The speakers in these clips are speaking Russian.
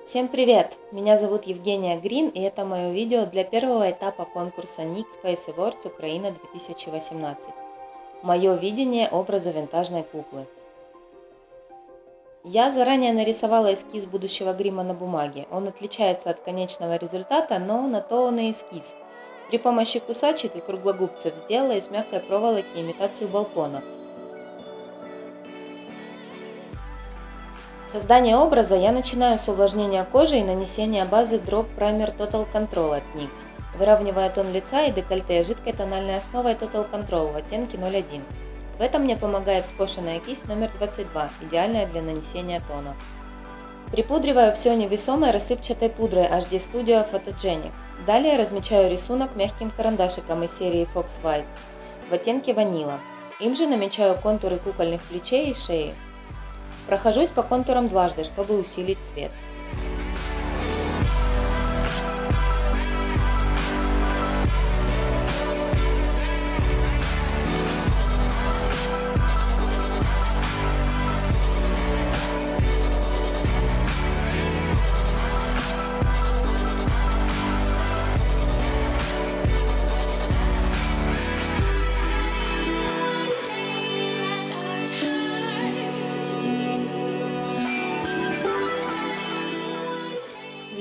Всем привет! Меня зовут Евгения Грин, и это мое видео для первого этапа конкурса Nick Space Awards Украина 2018. Мое видение образа винтажной куклы. Я заранее нарисовала эскиз будущего грима на бумаге. Он отличается от конечного результата, но на то он и эскиз. При помощи кусачек и круглогубцев сделала из мягкой проволоки имитацию балкона. Создание образа я начинаю с увлажнения кожи и нанесения базы Drop Primer Total Control от NYX, выравнивая тон лица и декольте жидкой тональной основой Total Control в оттенке 01. В этом мне помогает скошенная кисть номер 22, идеальная для нанесения тона. Припудриваю все невесомой рассыпчатой пудрой HD Studio Photogenic. Далее размечаю рисунок мягким карандашиком из серии Fox White в оттенке ванила. Им же намечаю контуры кукольных плечей и шеи. Прохожусь по контурам дважды, чтобы усилить цвет.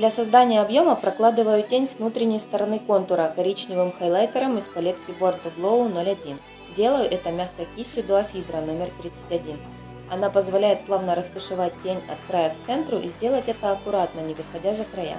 Для создания объема прокладываю тень с внутренней стороны контура коричневым хайлайтером из палетки Born to Glow 01. Делаю это мягкой кистью дуофибра номер 31. Она позволяет плавно растушевать тень от края к центру и сделать это аккуратно, не выходя за края.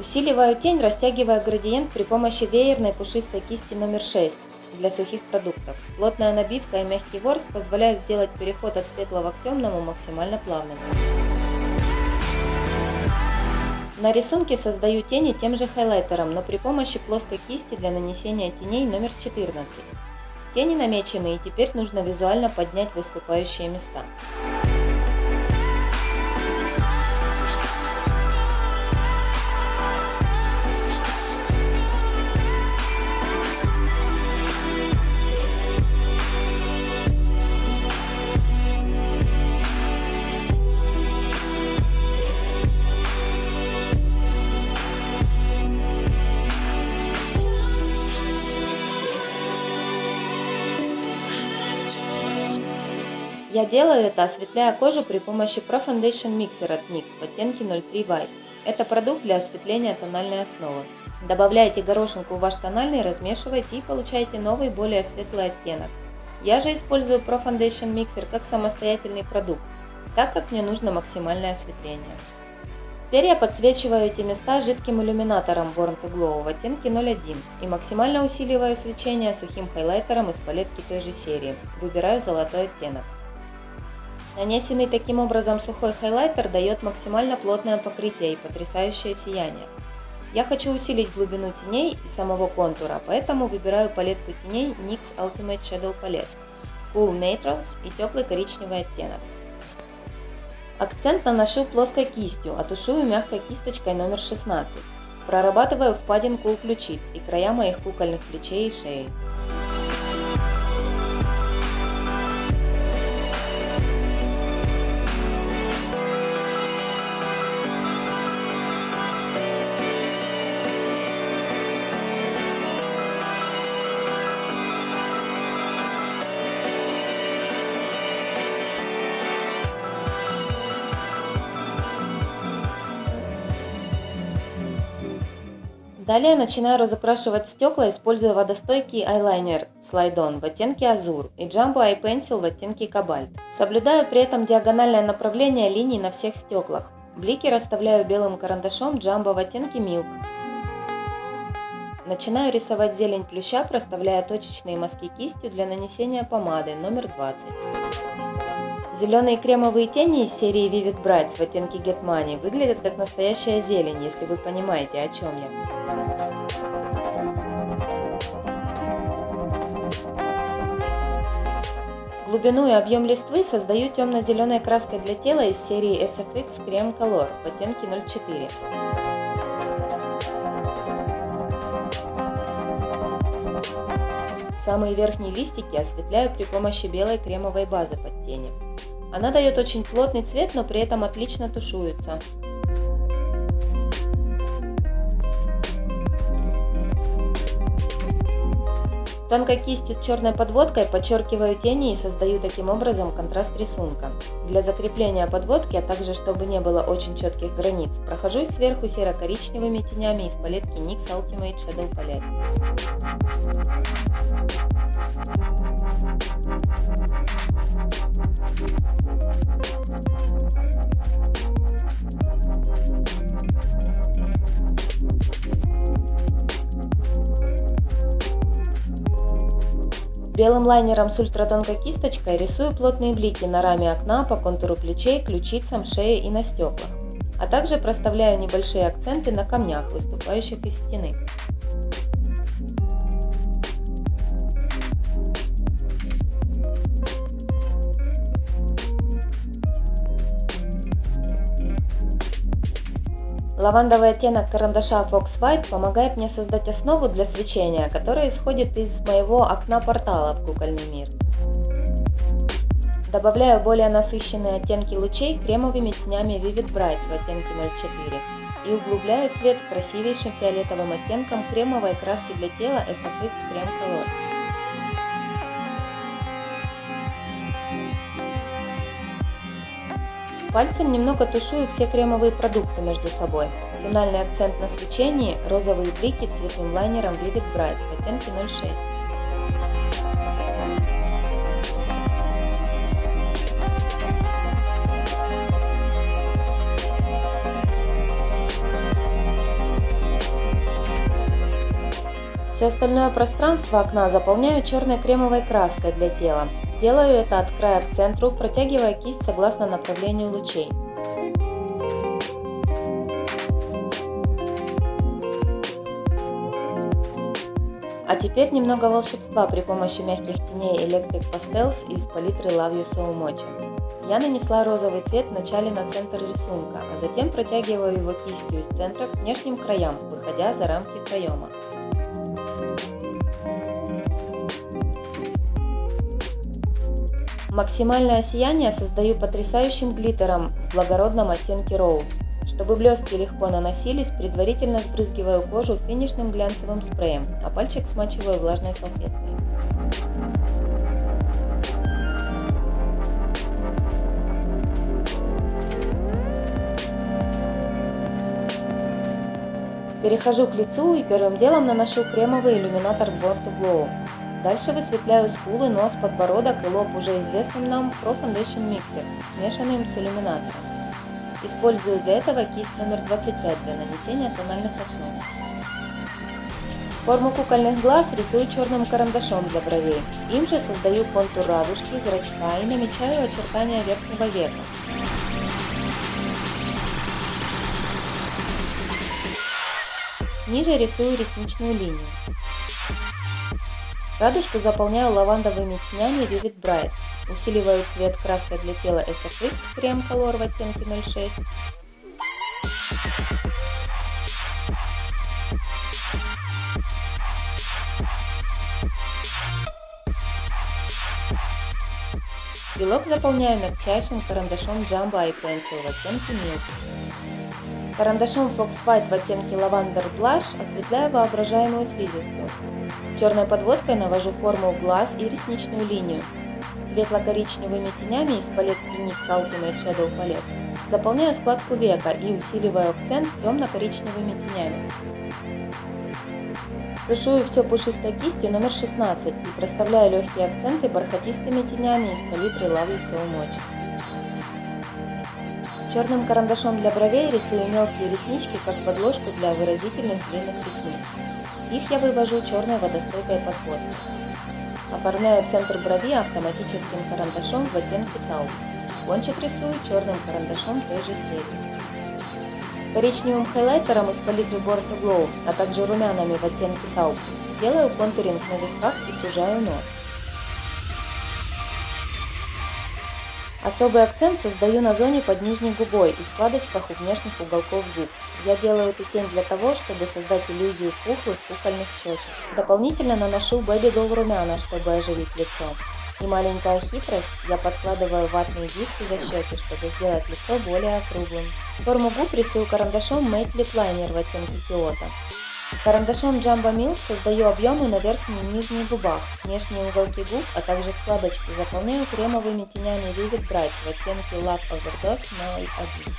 Усиливаю тень, растягивая градиент при помощи веерной пушистой кисти номер 6 для сухих продуктов. Плотная набивка и мягкий ворс позволяют сделать переход от светлого к темному максимально плавным. На рисунке создаю тени тем же хайлайтером, но при помощи плоской кисти для нанесения теней номер 14. Тени намечены, и теперь нужно визуально поднять выступающие места. Я делаю это, осветляя кожу при помощи Pro Foundation Mixer от NYX в оттенке 03 White. Это продукт для осветления тональной основы. Добавляйте горошинку в ваш тональный, размешивайте и получаете новый, более светлый оттенок. Я же использую Pro Foundation Mixer как самостоятельный продукт, так как мне нужно максимальное осветление. Теперь я подсвечиваю эти места жидким иллюминатором Born to Glow в оттенке 01 и максимально усиливаю свечение сухим хайлайтером из палетки той же серии. Выбираю золотой оттенок. Нанесенный таким образом сухой хайлайтер дает максимально плотное покрытие и потрясающее сияние. Я хочу усилить глубину теней и самого контура, поэтому выбираю палетку теней NYX Ultimate Shadow Palette, Cool Neutrals и теплый коричневый оттенок. Акцент наношу плоской кистью, а тушую мягкой кисточкой номер 16. Прорабатываю впадинку у ключиц и края моих кукольных плечей и шеи. Далее начинаю разукрашивать стекла, используя водостойкий eyeliner Slide On в оттенке Азур и Jumbo Eye Pencil в оттенке Кобальт. Соблюдаю при этом диагональное направление линий на всех стеклах. Блики расставляю белым карандашом Jumbo в оттенке Milk. Начинаю рисовать зелень плюща, проставляя точечные мазки кистью для нанесения помады номер 20. Зеленые кремовые тени из серии Vivid Brights в оттенке Get Money выглядят как настоящая зелень, если вы понимаете, о чем я. Глубину и объем листвы создаю темно-зеленой краской для тела из серии SFX Creme Color в оттенке 04. Самые верхние листики осветляю при помощи белой кремовой базы под тени. Она дает очень плотный цвет, но при этом отлично тушуется. Тонкой кистью с черной подводкой подчеркиваю тени и создаю таким образом контраст рисунка. Для закрепления подводки, а также чтобы не было очень четких границ, прохожусь сверху серо-коричневыми тенями из палетки NYX Ultimate Shadow Palette. Белым лайнером с ультратонкой кисточкой рисую плотные блики на раме окна, по контуру плечей, ключицам, шее и на стеклах, а также проставляю небольшие акценты на камнях, выступающих из стены. Лавандовый оттенок карандаша Fox White помогает мне создать основу для свечения, которая исходит из моего окна портала в кукольный мир. Добавляю более насыщенные оттенки лучей кремовыми тенями Vivid Brights в оттенке 04 и углубляю цвет красивейшим фиолетовым оттенком кремовой краски для тела SFX Creme Color. Пальцем немного тушую все кремовые продукты между собой. Тональный акцент на свечении, розовые блики цветным лайнером Vivid Brights в оттенке 06. Все остальное пространство окна заполняю черной кремовой краской для тела. Делаю это от края к центру, протягивая кисть согласно направлению лучей. А теперь немного волшебства при помощи мягких теней Electric Pastels из палитры Love You So Much. Я нанесла розовый цвет вначале на центр рисунка, а затем протягиваю его кистью из центра к внешним краям, выходя за рамки проема. Максимальное сияние создаю потрясающим глиттером в благородном оттенке Rose. Чтобы блестки легко наносились, предварительно сбрызгиваю кожу финишным глянцевым спреем, а пальчик смачиваю влажной салфеткой. Перехожу к лицу и первым делом наношу кремовый иллюминатор Born to Glow. Дальше высветляю скулы, нос, подбородок и лоб уже известным нам Pro Foundation Mixer, смешанным с иллюминатором. Использую для этого кисть номер 25 для нанесения тональных основ. Форму кукольных глаз рисую черным карандашом для бровей. Им же создаю контур радужки, зрачка и намечаю очертания верхнего века. Ниже рисую ресничную линию. Радужку заполняю лавандовыми тенями Vivid Brights, усиливаю цвет краской для тела SFX Creme Color в оттенке 06. Белок заполняю мягчайшим карандашом Jumbo Eye Pencil в оттенке Milk. Карандашом Fox White в оттенке Lavender Blush осветляю воображаемую слизистую. Черной подводкой навожу форму глаз и ресничную линию. Светло-коричневыми тенями из палетки NYX Ultimate Shadow Palette заполняю складку века и усиливаю акцент темно-коричневыми тенями. Тушую все пушистой кистью номер 16 и проставляю легкие акценты бархатистыми тенями из палитры Love You So Much. Черным карандашом для бровей рисую мелкие реснички, как подложку для выразительных длинных ресниц. Их я вывожу черной водостойкой подводкой. Оформляю центр брови автоматическим карандашом в оттенке Taupe. Кончик рисую черным карандашом той же серии. Коричневым хайлайтером из палитры Born to Glow, а также румянами в оттенке Taupe делаю контуринг на висках и сужаю нос. Особый акцент создаю на зоне под нижней губой и складочках у внешних уголков губ. Я делаю эту тень для того, чтобы создать иллюзию пухлых кукольных щечек. Дополнительно наношу Baby Doll румяна, чтобы оживить лицо. И маленькая хитрость, я подкладываю ватные диски за щеки, чтобы сделать лицо более округлым. Форму губ рисую карандашом Matte Lip Liner в оттенке Киото. Карандашом Jumbo Milk создаю объемы на верхней и нижней губах, внешние уголки губ, а также складочки заполняю кремовыми тенями Vivid Bright в оттенке Love Overdose 01.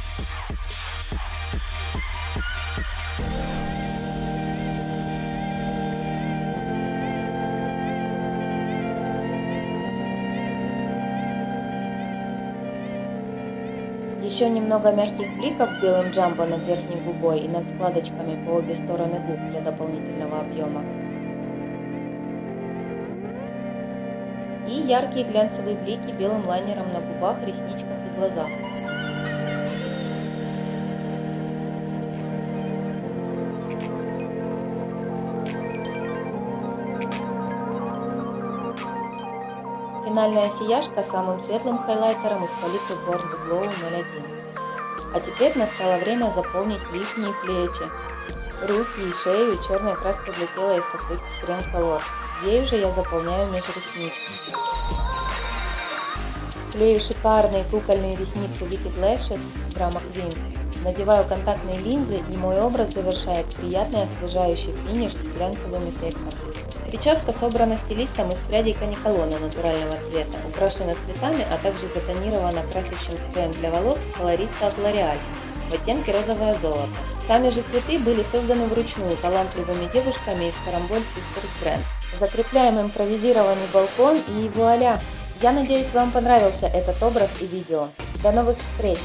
Еще немного мягких бликов белым джамбо над верхней губой и над складочками по обе стороны губ для дополнительного объема. И яркие глянцевые блики белым лайнером на губах, ресничках и глазах. Финальная сияшка самым светлым хайлайтером из палитры Born to Glow 01. А теперь настало время заполнить лишние плечи, руки и шею черной краской для тела из SFX Creme Color. Ею же я заполняю межреснички. Клею шикарные кукольные ресницы Wicked Lashes Drama Queen. Надеваю контактные линзы, и мой образ завершает приятный освежающий финиш с глянцевым эффектом. Прическа собрана стилистом из прядей каниколона натурального цвета, украшена цветами, а также затонирована красящим спреем для волос колориста от L'Oreal в оттенке розовое золото. Сами же цветы были созданы вручную талантливыми девушками из Carambolle Sisters Brand. Закрепляем импровизированный балкон и вуаля! Я надеюсь, вам понравился этот образ и видео. До новых встреч!